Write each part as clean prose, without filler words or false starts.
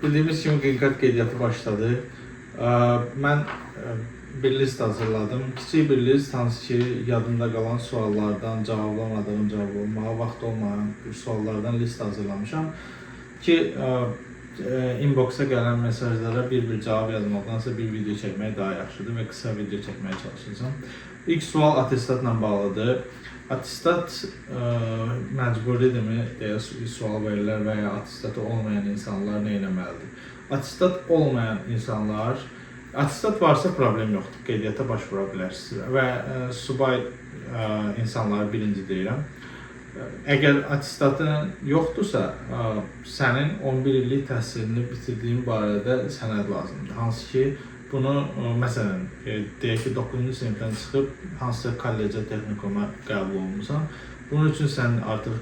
Bildiyimiz kimi Green Card qeydiyyatı başladı. Mən bir list hazırladım. Kiçik bir list, hansı ki yadımda qalan suallardan, cavablanmağa vaxt olmayan suallardan list hazırlamışam ki inboxa gələn mesajlara bir cavab yazmaqdansa bir video çəkmək daha yaxşıdır və qısa video çəkməyə çalışacağım. İlk sual attestatla bağlıdır. Attestat məcburidirmi deyə sual verirlər və ya attestatı olmayan insanlar nə etməlidir? Attestat olmayan insanlar, attestat varsa problem yoxdur, qeydiyyata başvura bilərsiniz və subay insanları birinci deyirəm. Əgər attestatın yoxdursa, sənin 11 illik təhsilini bitirdiyin barədə sənəd lazımdır. Hansı ki, bunu məsələn, deyək ki, 9-cu sinifdən çıxıb hansısa kollecə, texnikuma qəbul olunmusan, bunun üçün sən artıq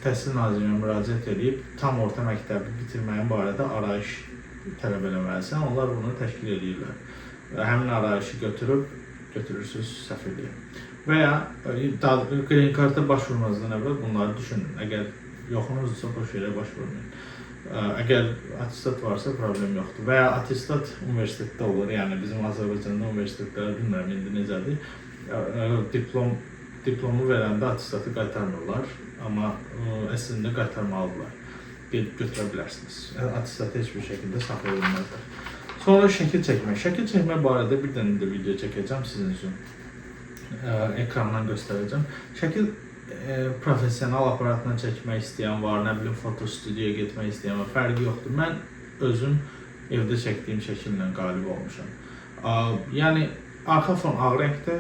Təhsil Nazirinə müraciət edib tam orta məktəbi bitirməyin barədə arayış tələb eləməlisən. Onlar bunu təşkil edirlər. Həmin arayışı götürürsünüz səfirliyə. Və ya Green Card'a başvurmazdan əvvəl bunları düşünün. Əgər yoxunuzsa boş yerə başvurmayın. Əgər attestat varsa problem yoxdur. Və ya attestat universitetdə olur. Yəni bizim Azərbaycanda universitetlər bilmirəm indi necədir. Diplomu verəndə attestatı qaytarmırlar. Amma əslində qaytarmalıdırlar. Götürə bilərsiniz. Attestatı heç bir şəkildə saxlaya bilməzlər. Sonra şəkil çəkmək. Şəkil çəkmək barədə bir dənə də video çəkəcəm sizin üçün. Ekrandan göstərəcəm. Şəkil professional aparatla çəkmək istəyən var, nə bilim fotostudiyaya getmək istəyən var, fərqi yoxdur. Mən özüm evdə çəkdiyim şəkillə qalib olmuşam. Yəni arxa fon ağ rəngdə,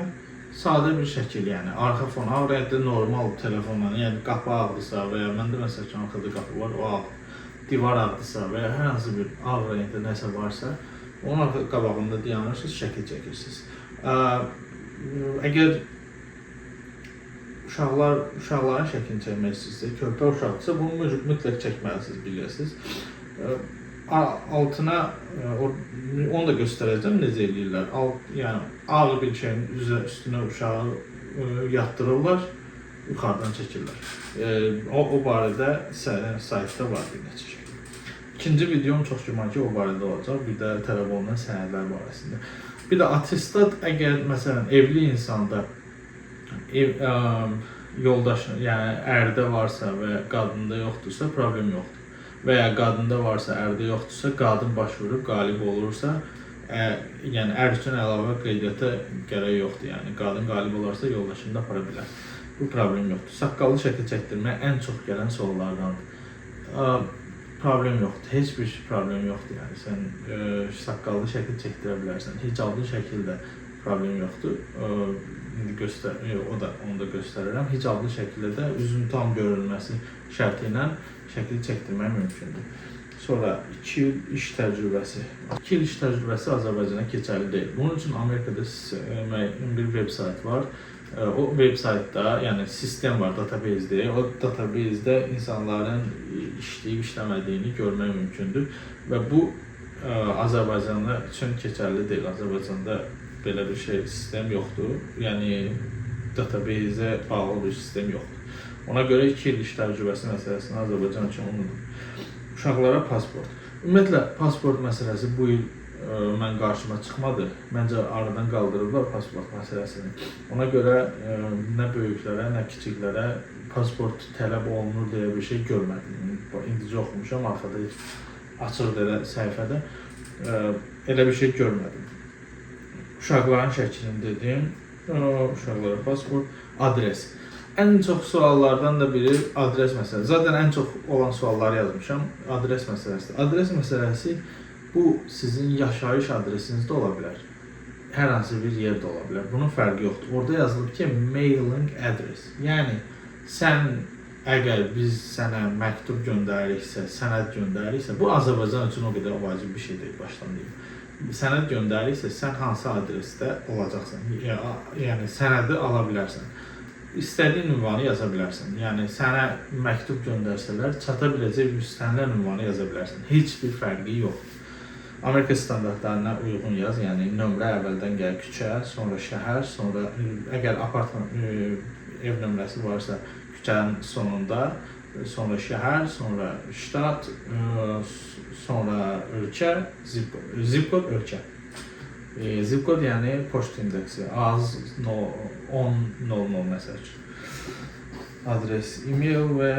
sadə bir şəkil, yəni arxa fon ağ rəngdə normal telefonla, yəni qapı ağdırsa və ya məndə məsəl üçün arxada qapı var, o ağ, divar ağdırsa və ya hər hansı bir ağ rəngdə nəsə varsa, onun qabağında dayanırsınız, şəkil çəkirsiniz. Əgər uşaqların şəklini çəkmək istəyirsə, körpə uşaqdırsa, bunu mütləq çəkməlisiniz, bilirsiniz. Altına, onu da göstərəcəm, necə eləyirlər. Yəni, ağır bir şeyin üstünə uşağı yatdırırlar, yuxarıdan çəkirlər. O barədə saytda var bir neçə şey. İkinci videom çox güman ki, o barədə olacaq. Bir də tələb olunan sənədlər barəsində. Bir də attestat, əgər, məsələn, evli insanda yoldaşı, yəni ərdə varsa və qadında yoxdursa, problem yoxdur. Və ya qadında varsa, ərdə yoxdursa, qadın başvurub, qalib olursa, yəni ər üçün əlavə qeydiyyata gərək yoxdur. Yəni qadın qalib olarsa, yoldaşını da apara bilər. Bu problem yoxdur. Saqqallı şəkil çəkdirmək ən çox gələn suallardandır. Problem yoxdur, heç bir problem yoxdur. Yəni sən saqqallı şəkil çəkdirə bilərsən, hicablı şəkildə problem yoxdur. Onu da göstərirəm. Hicablı şəkildə də üzün tam görünməsi şərti ilə şəkil çəkdirmək mümkündür. Sonra 2 il iş təcrübəsi. 2 il iş təcrübəsi Azərbaycana keçərli deyil. Bunun üçün Amerikada müəyyən bir veb-sayt var. O veb-saytda, yəni sistem var, database deyil. O databasedə insanların işləyib işləmədiyini görmək mümkündür. Və bu Azərbaycana üçün keçərli deyil. Azərbaycanda belə bir sistem yoxdur. Yəni database-ə bağlı bir sistem yoxdur. Ona görə 2 il iş təcrübəsi məsələsini Azərbaycan üçün unudun. Uşaqlara pasport. Ümumiyyətlə, pasport məsələsi bu il mən qarşıma çıxmadı. Məncə aradan qaldırırlar pasport məsələsini. Ona görə nə böyüklərə, nə kiçiklərə pasport tələb olunur deyə bir şey görmədim. İndicə oxumuşam, arxada heç açıq elə səhifədə elə bir şey görmədim. Uşaqların şəklini dedim, uşaqlara pasport, adres. Ən çox suallardan da biri adres məsələsi. Zaten ən çox olan sualları yazmışam, adres məsələsidir. Adres məsələsi bu sizin yaşayış adresiniz də ola bilər. Hər hansı bir yerdə ola bilər. Bunun fərqi yoxdur. Orada yazılıb ki, mailing address. Yəni, sən əgər biz sənə məktub göndəririksə, sənəd göndəririksə, bu Azərbaycan üçün o qədər vacib bir şey deyil, başdan deyim. Sənəd göndəririksə, sən hansı adresdə olacaqsan, yəni sənədi ala bilərsən. İstədiyin ünvanı yaza bilərsən. Yəni, sənə məktub göndərsələr, çata biləcək istənilən ünvanı yaza bilərsən. Heç bir fərqi yoxdur. Amerika standartlarına uyğun yaz, yəni nömrə əvvəldən gəl küçə, sonra şəhər, sonra əgər apartman ev nömrəsi varsa küçənin sonunda, sonra şəhər, sonra ştat, sonra ölkə, zip kod ölkə. Zip kod yəni poçt indeksi, az 10.00 məsəl üçün. Adres, e-mail və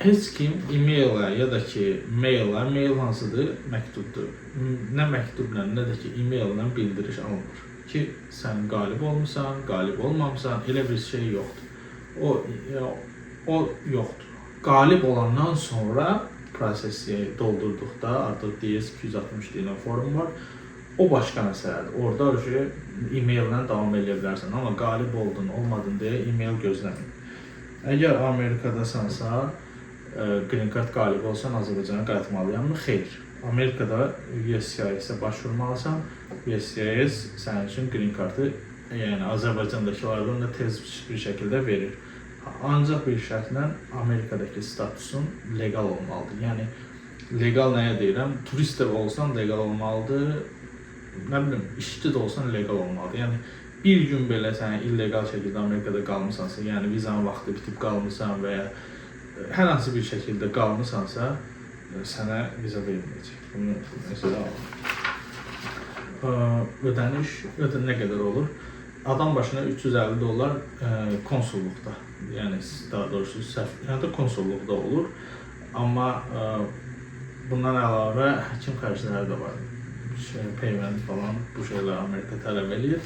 heç kim e-maila ya da ki maila, mail hansıdır? Məktubdur. Nə məktubla, nə də ki e-maillə bildiriş alınır ki, sən qalib olmusan, qalib olmamısan, elə bir şey yoxdur. O yoxdur. Qalib olandan sonra prosesi doldurduqda artıq DS260 deyilən forum var. O başqa məsələdir. Orada e-maillə davam edə bilərsən, amma qalib oldun, olmadın deyə e-mail gözləmin. Əgər Amerikadasansa, Green Card qalib olsan, Azərbaycana qayıtmalıyam mı? Xeyr. Amerikada USCIS-ə başvurmalısan. USCIS sənin üçün Green Card-ı, yəni Azərbaycandakılardan da tez bir şəkildə verir. Ancaq bir şərtlə Amerikadakı statusun legal olmalıdır. Yəni, legal nəyə deyirəm? Turist də olsan legal olmalıdır. Nə bilim, işçi də olsan legal olmalıdır. Yəni, bir gün belə sən illegal şəkildə Amerikada qalmısansa, yəni vizanın vaxtı bitib qalmısan və ya hər hansı bir şəkildə qalmısansa, sənə viza verilməyəcək. Bunu məsələ ödəniş nə qədər olur? Adam başına $350 konsulluqda, yəni daha doğrusu sərf konsulluqda olur. Amma bundan əlavə həkim xərcləri də var. Payment falan bu şeylər Amerika tələb edir.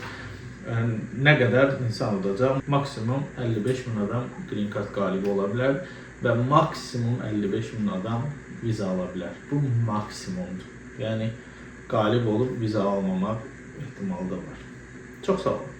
Nə qədər insan olacaq? Maksimum 55.000 adam Green Card qalibi ola bilər və maksimum 55.000 adam viza ala bilər. Bu maksimumdur. Yəni qalib olub viza almamaq ehtimalı da var. Çox sağ olun.